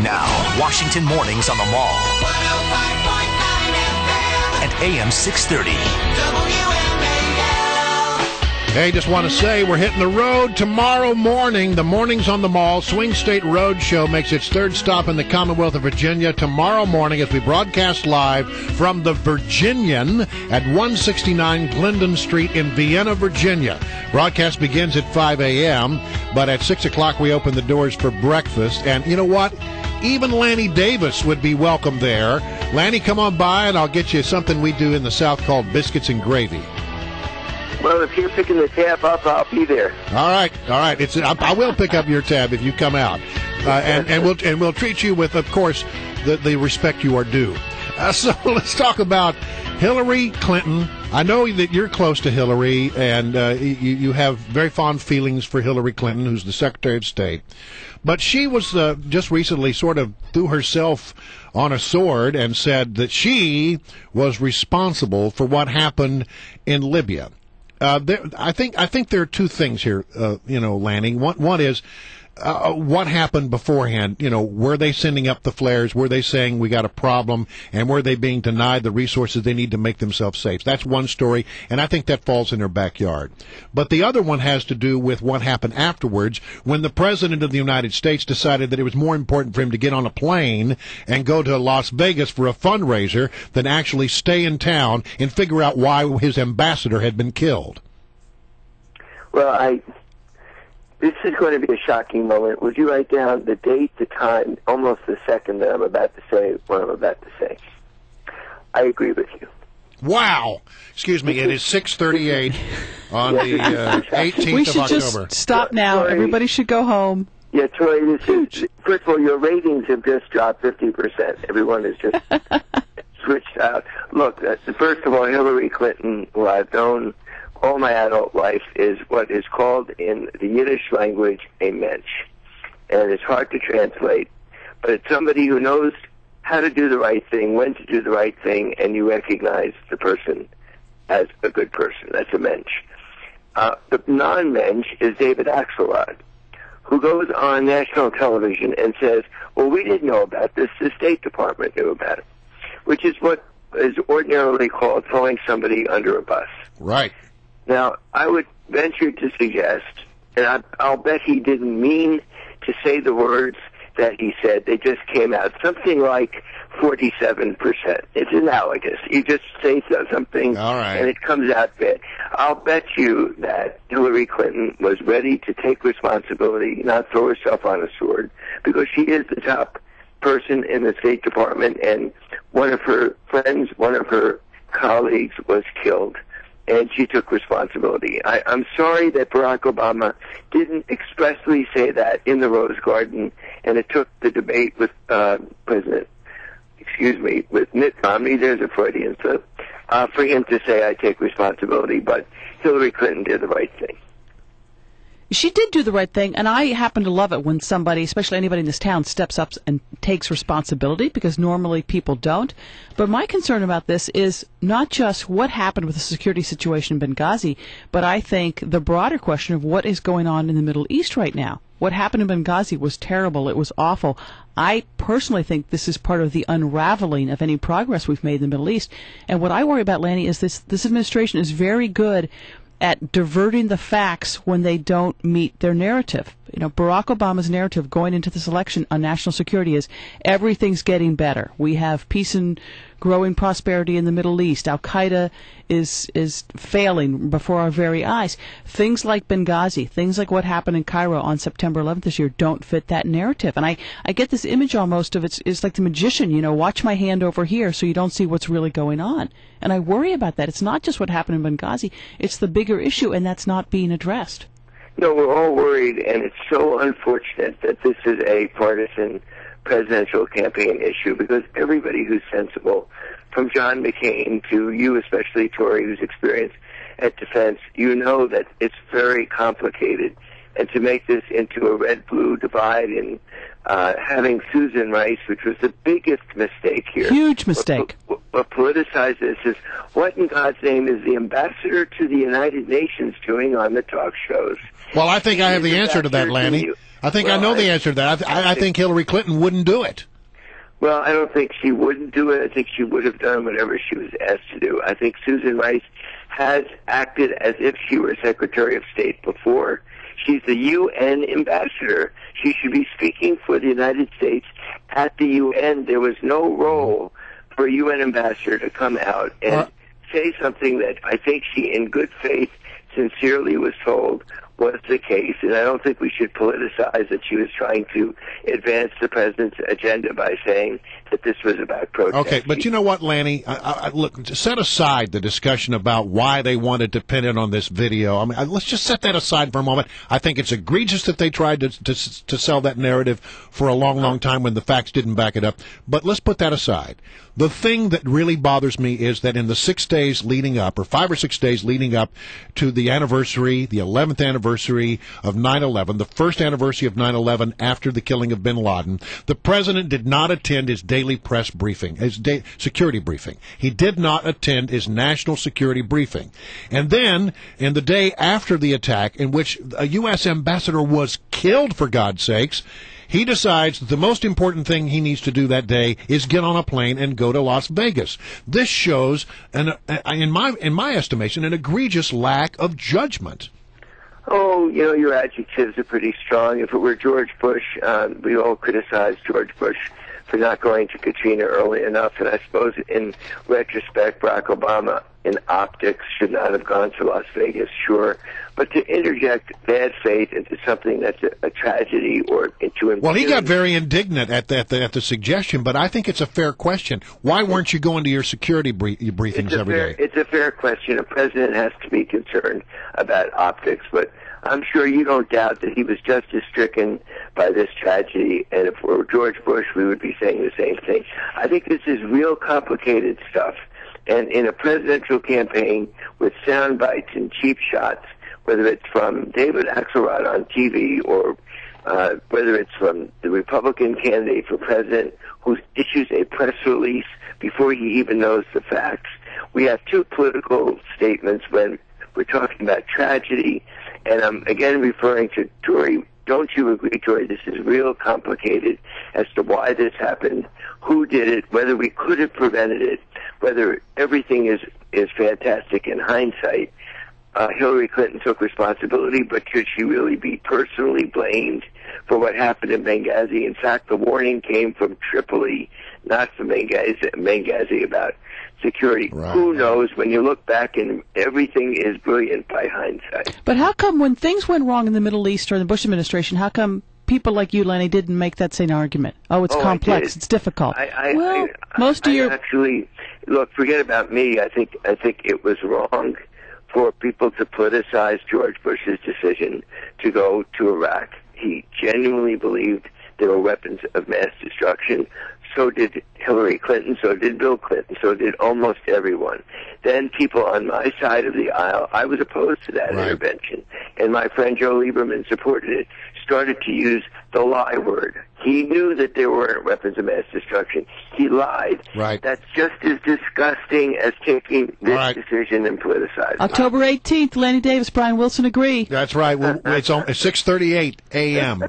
Now, Washington Mornings on the Mall. 105.9 FM. And AM 630. WMAL. Hey, just want to say we're hitting the road tomorrow morning. The Mornings on the Mall Swing State Road Show makes its third stop in the Commonwealth of Virginia tomorrow morning as we broadcast live from the Virginian at 169 Glendon Street in Vienna, Virginia. Broadcast begins at 5 a.m., but at 6 o'clock we open the doors for breakfast. And you know what? Even Lanny Davis would be welcome there. Lanny, come on by and I'll get you something we do in the South called biscuits and gravy. Well, if you're picking the tab up, I'll be there. All right. I will pick up your tab if you come out, and we'll treat you with, of course, the respect you are due. So let's talk about Hillary Clinton. I know that you're close to Hillary, and you have very fond feelings for Hillary Clinton, who's the Secretary of State. But she was just recently sort of threw herself on a sword and said that she was responsible for what happened in Libya. I think there are two things here, Lanny. One is what happened beforehand. Were they sending up the flares? Were they saying we got a problem? And were they being denied the resources they need to make themselves safe? That's one story, and I think that falls in their backyard. But the other one has to do with what happened afterwards when the President of the United States decided that it was more important for him to get on a plane and go to Las Vegas for a fundraiser than actually stay in town and figure out why his ambassador had been killed. Well, this is going to be a shocking moment. Would you write down the date, the time, almost the second that I'm about to say what I'm about to say? I agree with you. Wow. Excuse me, it is 6:38 on the 18th we of should October. Just stop now. Troy, Everybody should go home. Yeah, Troy, first of all, your ratings have just dropped 50%. Everyone has just switched out. Look, first of all, Hillary Clinton, who I've known all my adult life, is what is called in the Yiddish language a mensch. And it's hard to translate, but it's somebody who knows how to do the right thing, when to do the right thing, and you recognize the person as a good person. That's a mensch. The non-mensch is David Axelrod, who goes on national television and says, well, we didn't know about this, the State Department knew about it, which is what is ordinarily called throwing somebody under a bus. Right. Now, I would venture to suggest, and I'll bet he didn't mean to say the words that he said. They just came out. Something like 47%. It's analogous. You just say something, all right, and it comes out bad. I'll bet you that Hillary Clinton was ready to take responsibility, not throw herself on a sword, because she is the top person in the State Department, and one of her friends, one of her colleagues was killed. And she took responsibility. I'm sorry that Barack Obama didn't expressly say that in the Rose Garden, and it took the debate with with Mitt Romney, there's a Freudian slip, for him to say, I take responsibility, but Hillary Clinton did the right thing. She did do the right thing, and I happen to love it when somebody, especially anybody in this town, steps up and takes responsibility, because normally people don't. But my concern about this is not just what happened with the security situation in Benghazi, but I think the broader question of what is going on in the Middle East right now. What happened in Benghazi was terrible. It was awful. I personally think this is part of the unraveling of any progress we've made in the Middle East. And what I worry about, Lanny, is this administration is very good at diverting the facts when they don't meet their narrative. Barack Obama's narrative going into this election on national security is everything's getting better. We have peace and growing prosperity in the Middle East. Al-Qaeda is failing before our very eyes. Things like Benghazi, things like what happened in Cairo on September 11th this year don't fit that narrative. And I get this image almost of it's like the magician, watch my hand over here so you don't see what's really going on. And I worry about that. It's not just what happened in Benghazi. It's the bigger issue, and that's not being addressed. No, we're all worried, and it's so unfortunate that this is a partisan presidential campaign issue, because everybody who's sensible, from John McCain to you, especially Tory, who's experienced at defense, you know that it's very complicated. And to make this into a red-blue divide and having Susan Rice, which was the biggest mistake here. Huge mistake. What politicized this is, what in God's name is the ambassador to the United Nations doing on the talk shows? Well, I think I have the answer to that, Lanny. I think I know the answer to that. I think Hillary Clinton wouldn't do it. Well, I don't think she wouldn't do it. I think she would have done whatever she was asked to do. I think Susan Rice has acted as if she were Secretary of State before. She's the UN ambassador. She should be speaking for the United States at the UN. There was no role for a UN ambassador to come out and say something that I think she, in good faith, sincerely was told was the case, and I don't think we should politicize that she was trying to advance the president's agenda by saying that this was about protest. Okay, but you know what, Lanny? Look, set aside the discussion about why they wanted to pin it on this video. I mean, let's just set that aside for a moment. I think it's egregious that they tried to sell that narrative for a long, long time when the facts didn't back it up. But let's put that aside. The thing that really bothers me is that in the 6 days leading up, or 5 or 6 days leading up to the anniversary, the 11th anniversary of 9/11, the first anniversary of 9/11 after the killing of bin Laden, the president did not attend his daily press briefing, his security briefing. He did not attend his national security briefing. And then, in the day after the attack, in which a U.S. ambassador was killed, for God's sakes, he decides that the most important thing he needs to do that day is get on a plane and go to Las Vegas. This shows, in my estimation, an egregious lack of judgment. Oh, your adjectives are pretty strong. If it were George Bush, we all criticize George Bush for not going to Katrina early enough, and I suppose in retrospect, Barack Obama, in optics, should not have gone to Las Vegas, sure. But to interject bad faith into something that's a tragedy or into... Well, he got very indignant at the suggestion, but I think it's a fair question. Why weren't you going to your security briefings every day? It's a fair question. A president has to be concerned about optics, but I'm sure you don't doubt that he was just as stricken by this tragedy, and if it were George Bush, we would be saying the same thing. I think this is real complicated stuff, and in a presidential campaign with sound bites and cheap shots, whether it's from David Axelrod on TV or whether it's from the Republican candidate for president who issues a press release before he even knows the facts. We have two political statements when we're talking about tragedy, and I'm again referring to Tori. Don't you agree, Tori? This is real complicated as to why this happened, who did it, whether we could have prevented it, whether everything is fantastic in hindsight. Hillary Clinton took responsibility, but should she really be personally blamed for what happened in Benghazi? In fact, the warning came from Tripoli, not from Benghazi about security. Right. Who knows? When you look back, and everything is brilliant by hindsight. But how come when things went wrong in the Middle East or the Bush administration, how come people like you, Lenny, didn't make that same argument? Oh, it's complex. It's difficult. Actually, look, forget about me. I think it was wrong for people to politicize George Bush's decision to go to Iraq. He genuinely believed there were weapons of mass destruction. So did Hillary Clinton, so did Bill Clinton, so did almost everyone. Then people on my side of the aisle, I was opposed to that intervention, and my friend Joe Lieberman supported it, started to use the lie word. He knew that there weren't weapons of mass destruction. He lied. Right. That's just as disgusting as taking this decision and politicizing. October 18th, Lanny Davis, Brian Wilson agree. That's right. Well, it's 6:38 a.m.